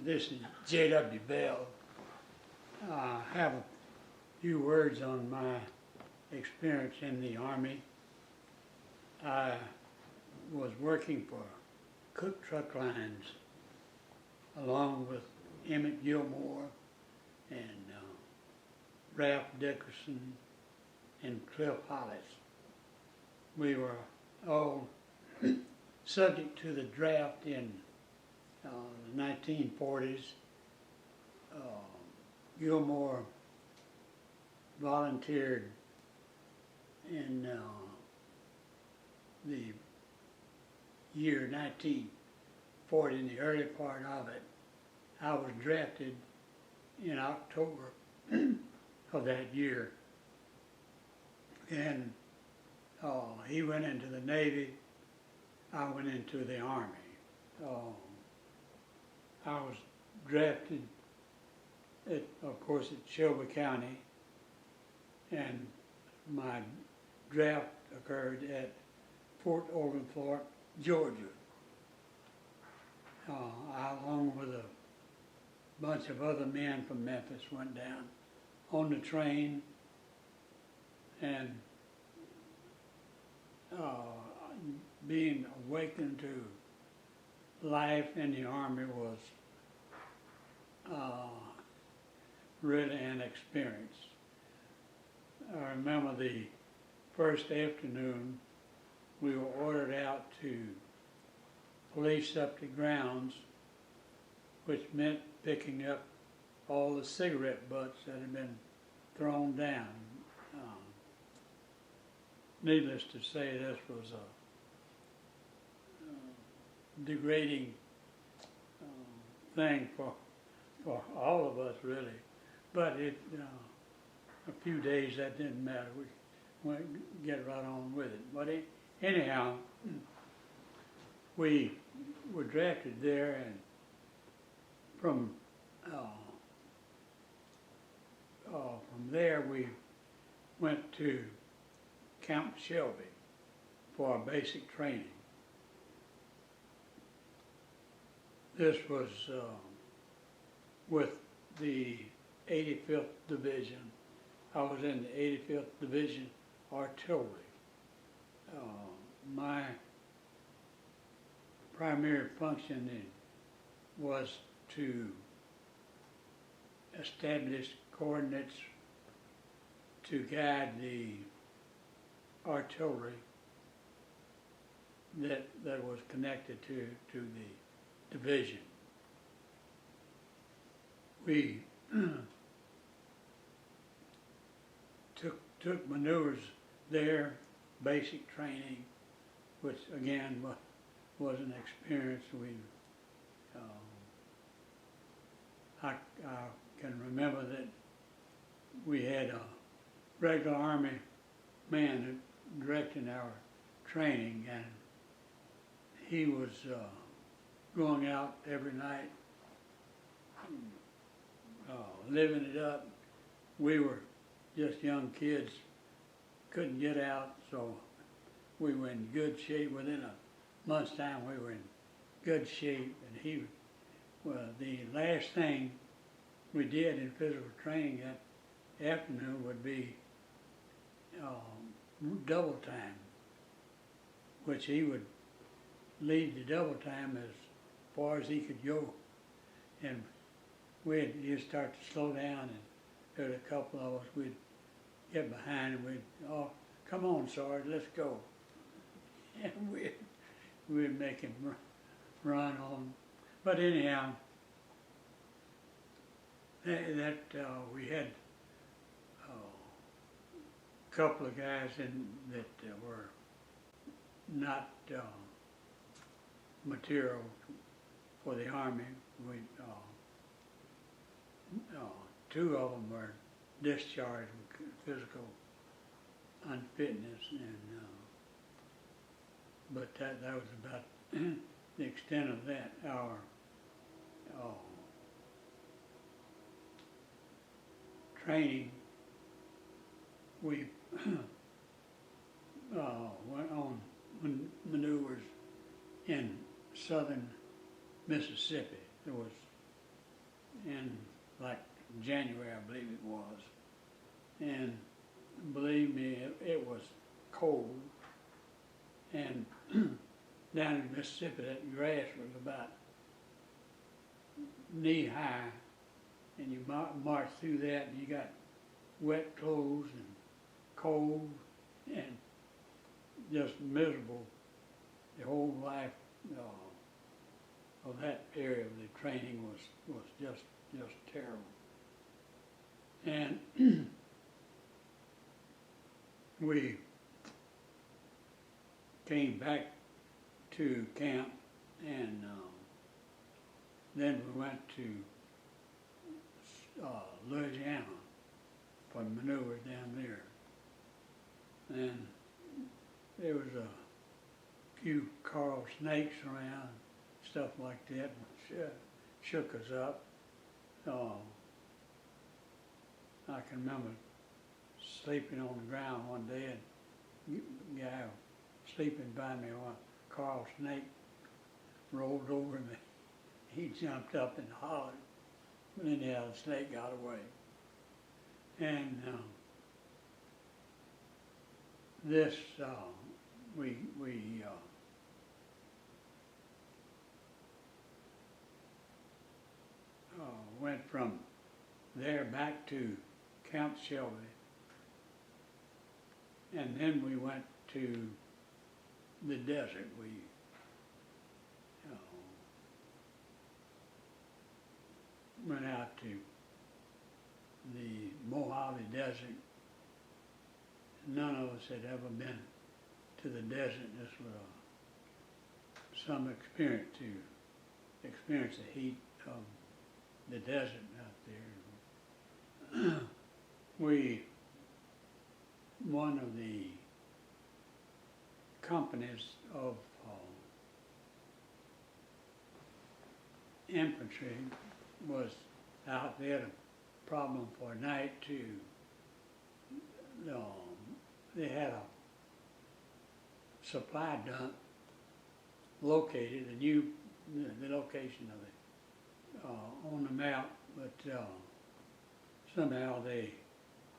This is J.W. Bell. I have a few words on my experience in the Army. I was working for Cook Truck Lines along with Emmett Gilmore and Ralph Dickerson and Cliff Hollis. We were all subject to the draft in the 1940s. Gilmore volunteered in the year 1940, in the early part of it. I was drafted in October of that year, and he went into the Navy, I went into the Army. I was drafted, of course, at Shelby County, and my draft occurred at Fort Oglethorpe, Georgia. I, along with a bunch of other men from Memphis, went down on the train, and being awakened to life in the Army was really an experience. I remember the first afternoon we were ordered out to police up the grounds, which meant picking up all the cigarette butts that had been thrown down. Needless to say, this was a degrading thing for all of us, really. But a few days that didn't matter. We went get right on with it. But anyhow, we were drafted there, and from there we went to Camp Shelby for our basic training. This was with the 85th Division. I was in the 85th Division Artillery. My primary function was to establish coordinates to guide the artillery that was connected to the division. We took maneuvers there, basic training, which again was an experience. I can remember that we had a regular Army man directing our training, and he was going out every night, living it up. We were just young kids, couldn't get out, so we were in good shape. Within a month's time, we were in good shape. And the last thing we did in physical training that afternoon would be double time, which he would lead the double time as far as he could go, and he'd start to slow down, and there were a couple of us, we'd get behind and oh, come on, Sarge, let's go. And we'd make him run on. But anyhow, we had a couple of guys that were not material for the Army. Two of them were discharged with physical unfitness, and but that was about the extent of that. Our training, we went on maneuvers in southern Mississippi. There was in like January, I believe it was. And believe me, it was cold. And down in Mississippi, that grass was about knee high. And you march through that and you got wet clothes and cold and just miserable. The whole life of that area of the training was just terrible. And we came back to camp, and then we went to Louisiana for maneuvers down there. And there was a few coral snakes around, stuff like that, which shook us up. I can remember sleeping on the ground one day, and a guy sleeping by me, a coral snake rolled over me. He jumped up and hollered, but anyhow, the snake got away. And this, we went from there back to Camp Shelby, and then we went to the desert. We went out to the Mojave Desert. None of us had ever been to the desert. This was some experience to experience the heat of the desert out there. One of the companies of infantry was out there. A problem for a night to, they had a supply dump located, the location of it on the map, but somehow they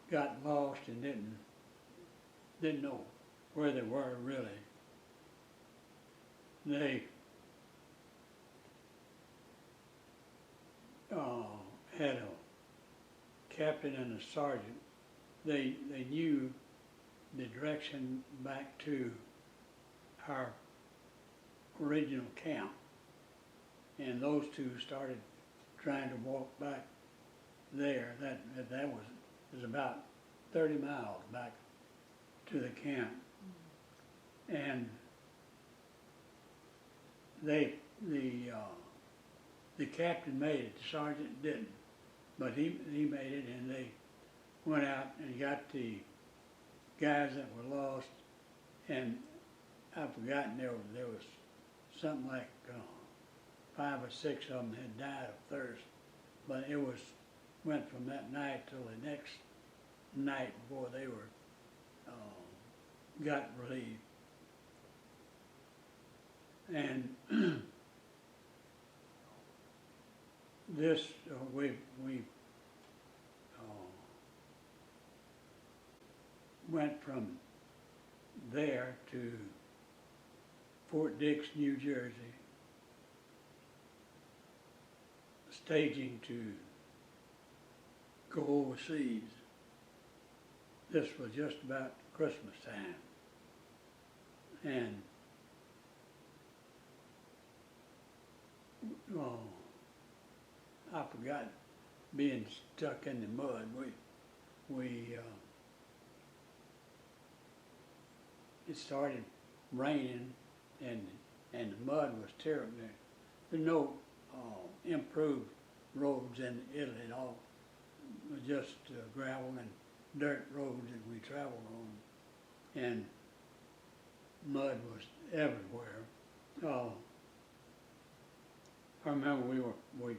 got lost and didn't know where they were really. They had a captain and a sergeant. They knew the direction back to our original camp, and those two started trying to walk back there. That was about 30 miles back to the camp, and the captain made it. The sergeant didn't, but he made it, and they went out and got the guys that were lost. And I've forgotten, there was something like 5 or 6 of them had died of thirst, but it went from that night till the next night before they were got relieved. And this we went from there to Fort Dix, New Jersey, staging to go overseas. This was just about Christmas time, and I forgot being stuck in the mud. It started raining, and the mud was terrible. There's no improved roads in Italy at all. It was just gravel and dirt roads that we traveled on, and mud was everywhere. I remember we were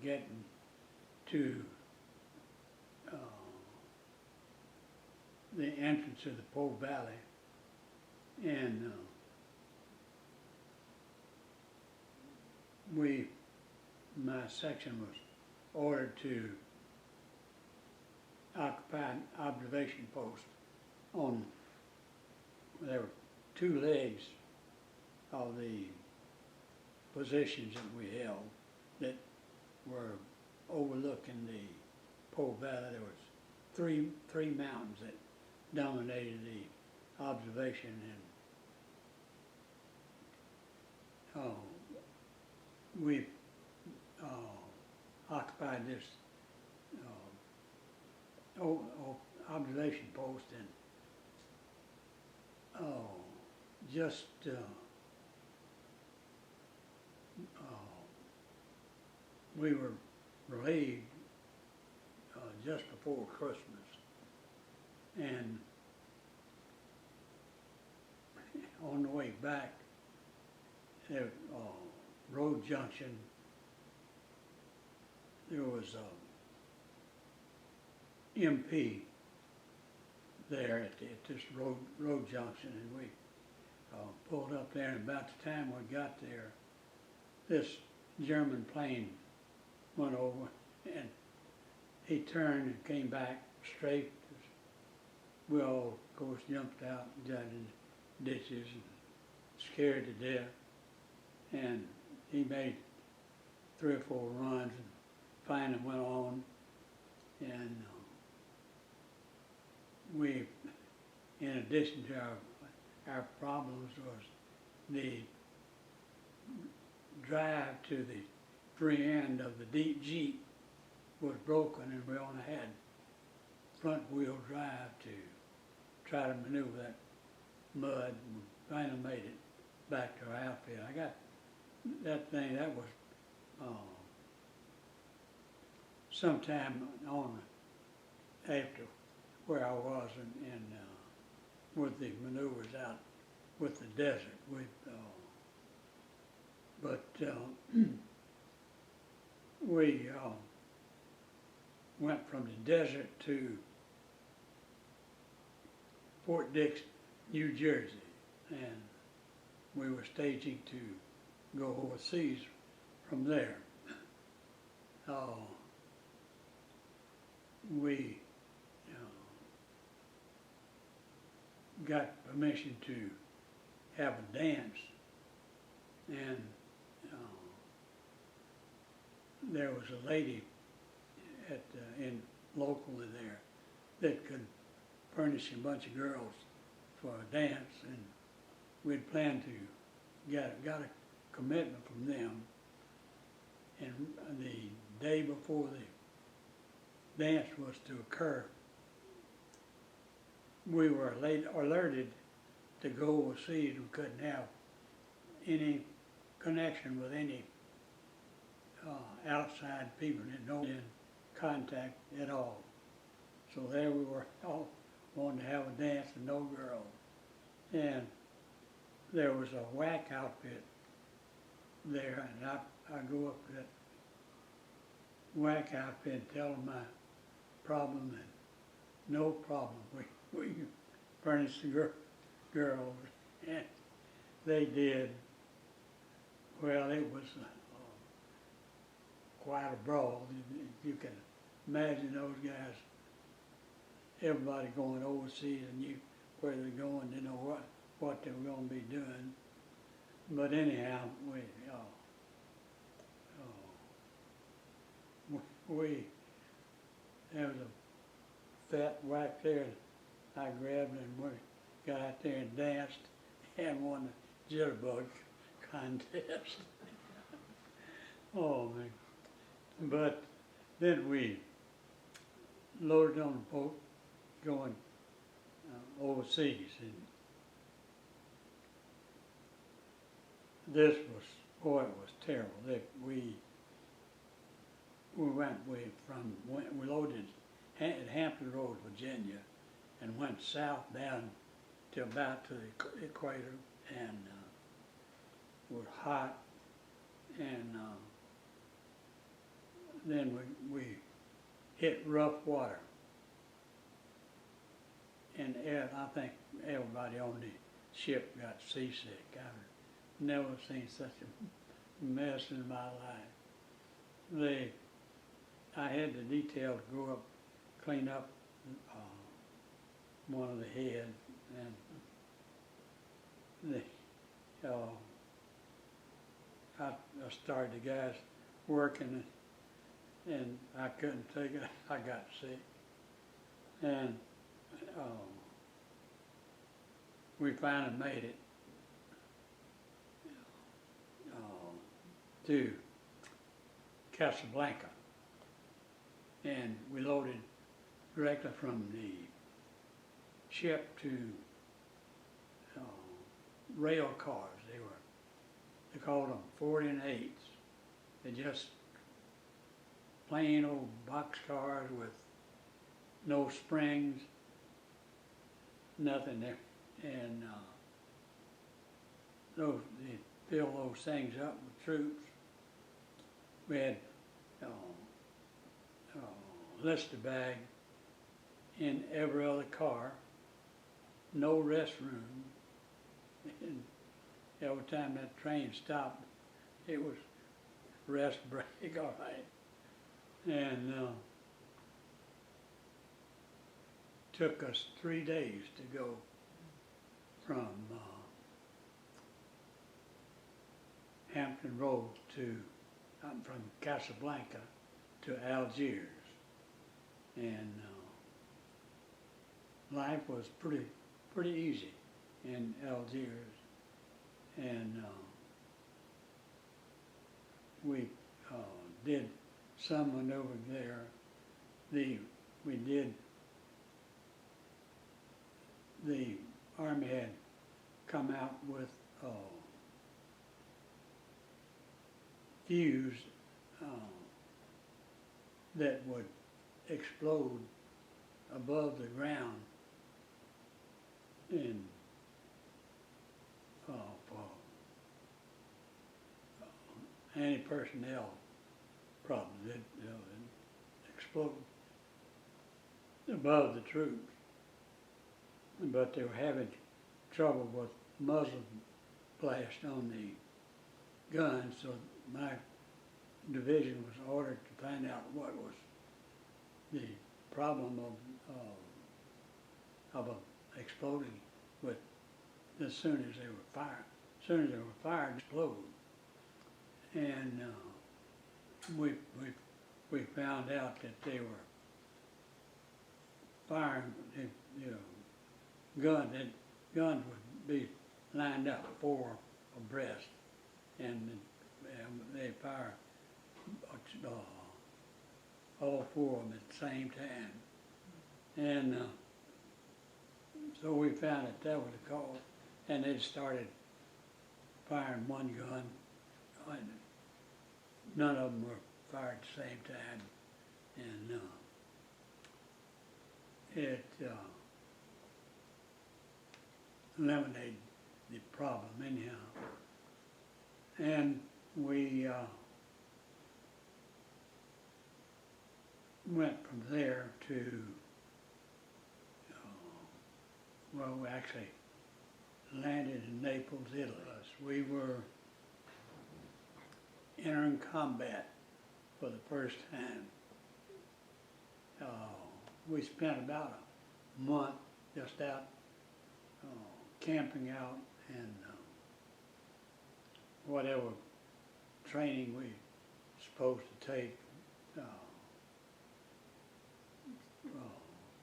getting to the entrance of the Po Valley, and my section was ordered to occupy an observation post on, there were two legs of the positions that we held that were overlooking the Po Valley. There was three mountains that dominated the observation, and we occupied this observation post, and just we were relieved just before Christmas, and on the way back, at Road Junction, there was a MP there at this road junction, and we pulled up there, and about the time we got there, this German plane went over, and he turned and came back straight. We all, of course, jumped out and got in ditches and scared to death. And he made 3 or 4 runs and finally went on. And we, in addition to our problems, was the drive to the rear end of the deep Jeep was broken, and we only had front wheel drive to try to maneuver that mud, and finally made it back to our outfit. I got that thing, that was sometime on after where I was in with the maneuvers out with the desert. We went from the desert to Fort Dix, New Jersey, and we were staging to go overseas from there. We got permission to have a dance, and there was a lady locally there that could furnish a bunch of girls for a dance, and we'd planned to got a commitment from them. And the day before the dance was to occur, we were alerted to go overseas. We couldn't have any connection with any outside people, that no in contact at all. So there we were, all wanting to have a dance and no girls. And there was a whack outfit there, and I go up to that whack outfit and tell them my problem, and no problem. We furnished the girls, and they did. Well, it was quite a brawl. You can imagine those guys, everybody going overseas and knew where they're going, didn't know what they were going to be doing. But anyhow, there was a fat whack there, and I grabbed it and we got out there and danced and won the jitterbug contest. Oh man. But then we loaded on the boat going overseas, and this was, boy, it was terrible. We loaded at Hampton Roads, Virginia, and went south down to about to the equator, and it was hot, and then we hit rough water, and I think everybody on the ship got seasick. I've never seen such a mess in my life. I had the detail to go up, clean up one of the heads, and I started the guys working, and I couldn't take it. I got sick, and we finally made it to Casablanca, and we loaded directly from the ship to rail cars. They called them 40 and 8s. They're just plain old box cars with no springs, nothing there, and they fill those things up with troops. We had Lister bag in every other car, no restroom, and every time that train stopped, it was rest break, all right. And took us 3 days to go from Hampton Road from Casablanca to Algiers, and life was pretty easy in Algiers, and we did some maneuvering there. The Army had come out with fuse that would explode above the ground in anti-personnel problems. It explode above the troops, but they were having trouble with muzzle blast on the gun, so my division was ordered to find out what was the problem of exploding with as soon as they were fired. As soon as they were fired, explode. And we found out that they were firing, guns would be lined up 4 abreast, and they fire all 4 of them at the same time. And so we found that was the cause, and they started firing one gun, and none of them were fired at the same time, and it eliminated the problem anyhow. And we went from there to, well, we actually landed in Naples, Italy. We were entering combat for the first time. We spent about a month just out camping out and whatever training we supposed to take.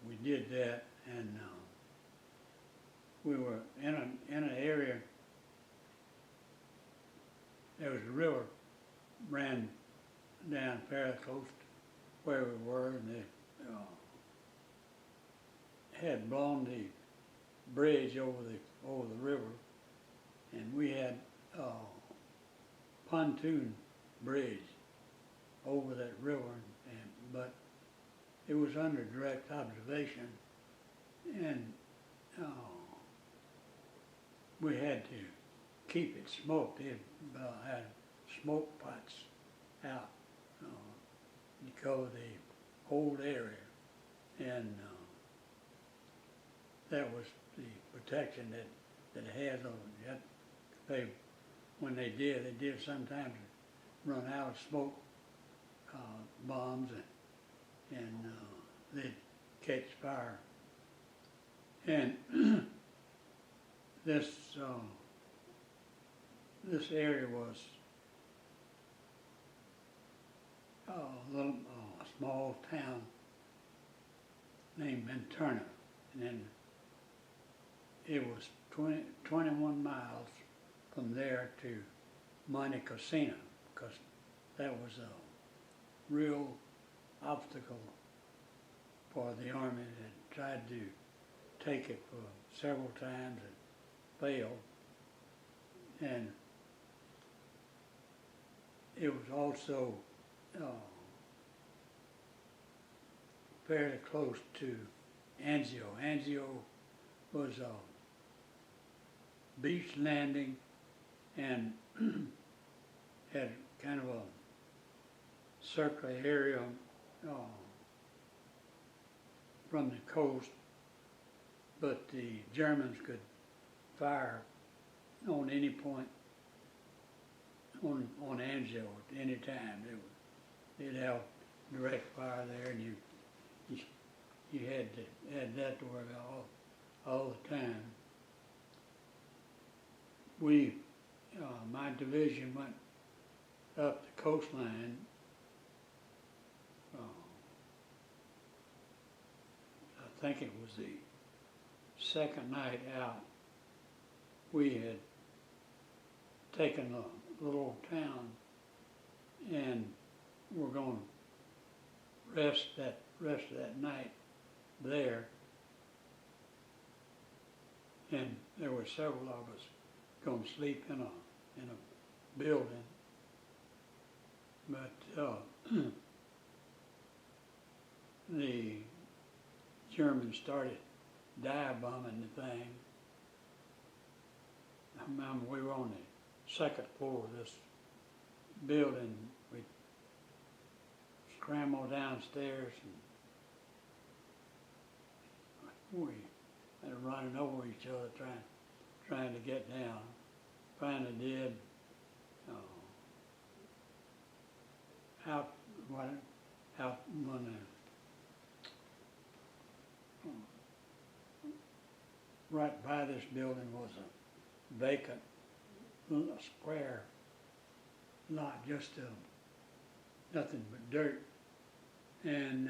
We did that, and we were in an area. There was a river ran down fairly close to where we were, and they had blown the bridge over the river, and we had a pontoon bridge over that river, but it was under direct observation, and we had to keep it smoked. They had smoke pots out to cover the whole area, and that was the protection that it has on it. When they did sometimes run out of smoke bombs, and they'd catch fire. And this this area was a little small town named Minturna, and then it was 21 miles from there to Monte Cassino, because that was a real obstacle for the Army that tried to take it for several times and failed. And it was also fairly close to Anzio. Anzio was a beach landing and had kind of a circular area from the coast, but the Germans could fire on any point on Anzio at any time. They'd have direct fire there, and you had that to worry about all the time. My division went up the coastline. I think it was the second night out. We had taken a little old town, and we're going to rest of that night there. And there were several of us going to sleep in a building, but the Germans started dive bombing the thing. I remember we were on the second floor of this building. We scrambled downstairs and we had running over each other trying to get down. Finally did. Out when right by this building was a vacant square lot, just nothing but dirt. And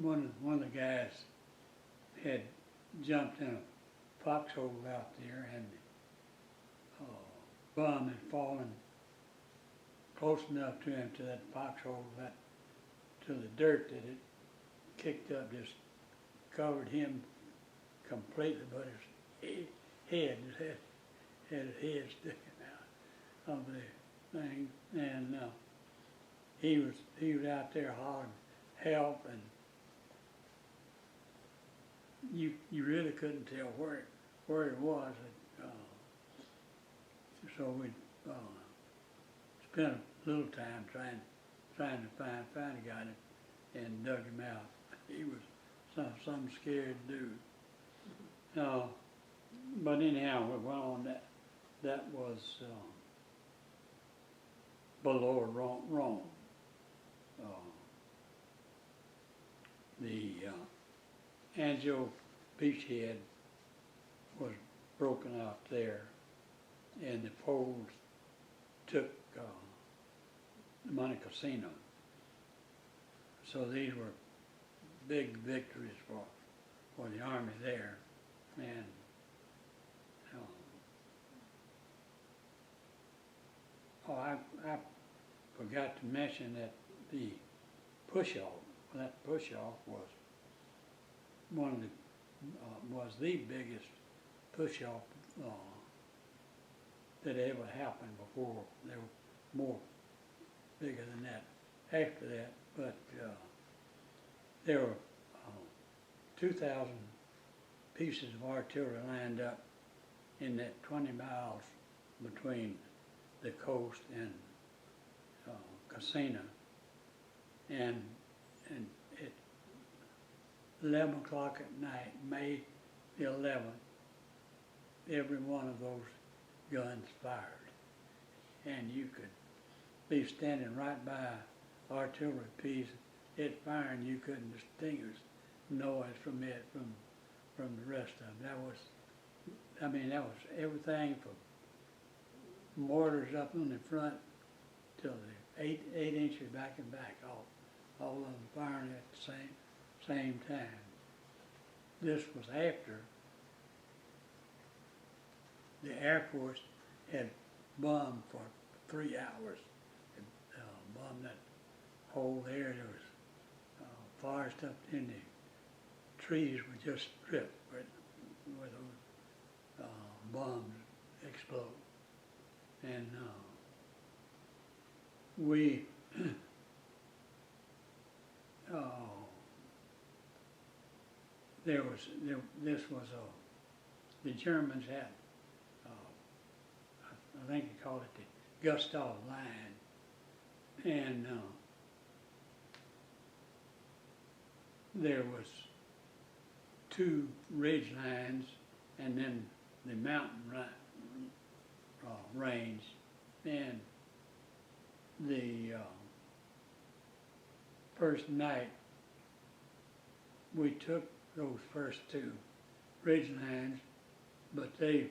one of the guys had jumped in a foxhole out there, and bomb had fallen close enough to him, to that foxhole, to the dirt, that it kicked up, just covered him completely, but his head had his head sticking out of the thing, and he was out there hollering help, and you really couldn't tell where it was. So we spent a little time trying to finally got him and dug him out. He was some scared dude. But anyhow, we went on that. That was below Rome. The Anzio beachhead was broken out there, and the Poles took Monte Cassino. So these were big victories for the Army there. And I forgot to mention that the push-off, that push-off was was the biggest push-off that ever happened before. There were more bigger than that after that, but there were 2,000 pieces of artillery lined up in that 20 miles between the coast and Cassino, and at 11 o'clock at night, May the 11th, every one of those guns fired, and you could be standing right by artillery piece, it firing, you couldn't distinguish noise from it from the rest of them. That was, I mean, that was everything from mortars up on the front till the eight inches back and back, all of them firing at the same time. This was after the Air Force had bombed for 3 hours. It bombed that whole area. There was forest up in the trees were just stripped where those bombs explode. And we the Germans had, I think they called it the Gustav Line, and there was 2 ridge lines and then the mountain range, and the first night we took those first 2 ridge lines, but they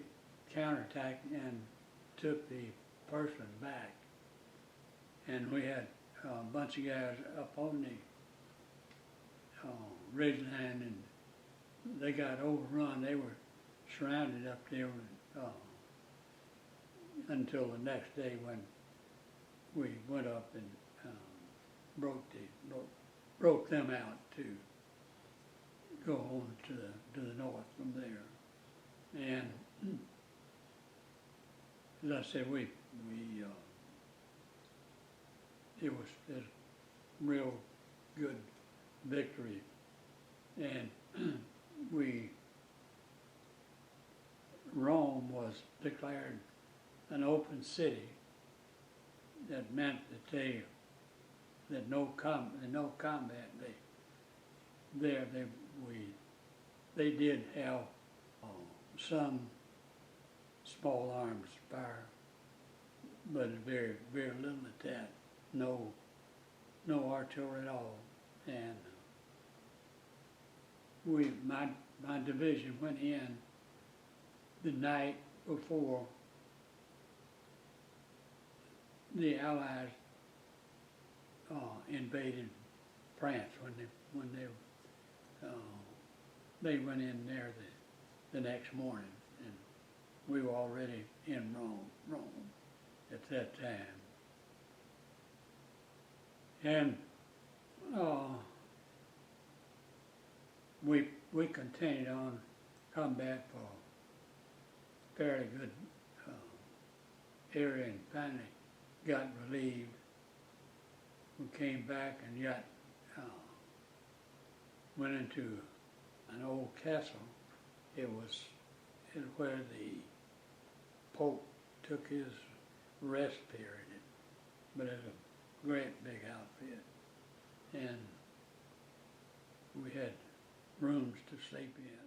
counterattacked and took the first one back, and we had a bunch of guys up on the ridge line, and they got overrun. They were surrounded up there until the next day when we went up and broke them out to go on to the north from there. And as I said, it was a real good victory, and Rome was declared an open city. That meant that no combat. They did have some small arms fire, but very little at that. No artillery at all. And my division went in the night before the Allies invaded France when they went in there the next morning, and we were already in Rome at that time. And we continued on combat for a fairly good area, and finally got relieved. We came back and went into an old castle. It was where the Pope took his rest period, but it's a great big outfit, and we had rooms to sleep in.